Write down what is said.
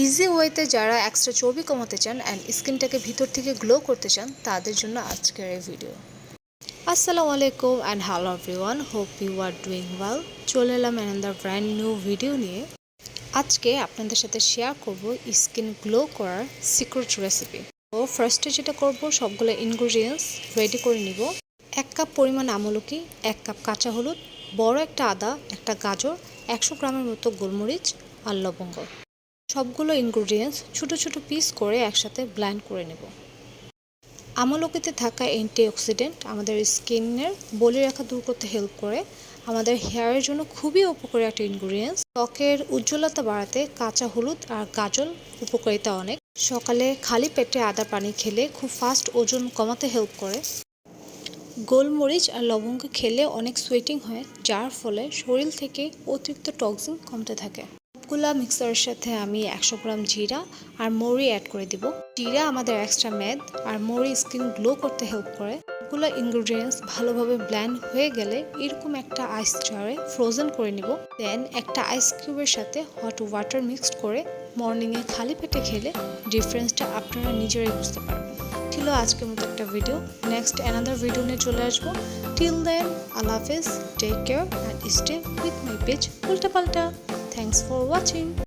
Easy ওয়েতে যারা extra চর্বি কমাতে চান অ্যান্ড স্কিনটাকে ভিতর থেকে গ্লো করতে চান তাদের জন্য আজকের এই ভিডিও। আসসালামু আলাইকুম and hello everyone, hope you are doing well. চলে এলাম অ্যানাদার ব্র্যান্ড নিউ ভিডিও নিয়ে। আজকে আপনাদের সাথে শেয়ার করব স্কিন গ্লো করার সিক্রেট রেসিপি। তো ফার্স্টে যেটা করব, সবগুলো ইনগ্রিডিয়েন্টস রেডি করে নিব। 1 কাপ পরিমাণ আমলকি, 1 কাপ কাঁচা হলুদ, বড় একটা আদা, একটা গাজর, 100 গ্রামের মতো গোলমরিচ আর লবঙ্গ। সবগুলো ইনগ্রিডিয়েন্টস ছোট ছোট পিস করে একসাথে ব্লেন্ড করে নেব। আমলকিতে থাকা অ্যান্টিঅক্সিডেন্ট আমাদের স্কিনের বলিরেখা দূর করতে হেল্প করে। আমাদের হেয়ারের জন্য খুবই উপকারী একটা ইনগ্রিডিয়েন্টস। ত্বকের উজ্জ্বলতা বাড়াতে কাঁচা হলুদ আর গাজর উপকারিতা অনেক। সকালে খালি পেটে আদা পানি খেলে খুব ফাস্ট ওজন কমাতে হেল্প করে। গোলমরিচ আর লবঙ্গ খেলে অনেক সোয়েটিং হয়, যার ফলে শরীর থেকে অতিরিক্ত টক্সিন কমতে থাকে। সবগুলা মিক্সারের সাথে আমি 100 গ্রাম জিরা আর মৌরি অ্যাড করে দিব। জিরা আমাদের এক্সট্রা মেদ আর মৌরি স্কিন গ্লো করতে হেল্প করে। সবগুলো ইনগ্রিডিয়েন্টস ভালোভাবে ব্লেন্ড হয়ে গেলে এরকম একটা আইস জারে ফ্রোজেন করে নিব। দেন একটা আইস কিউবের সাথে হট ওয়াটার মিক্সড করে মর্নিংয়ে খালি পেটে খেলে ডিফারেন্সটা আপনারা নিজেরাই বুঝতে পারবেন। ছিল আজকের মতো একটা ভিডিও। নেক্সট অ্যানাদার ভিডিও নিয়ে চলে আসবো। টিল দেন, আল্লাহ হাফেজ, take care and stay with my page উল্টাপাল্টা। Thanks for watching.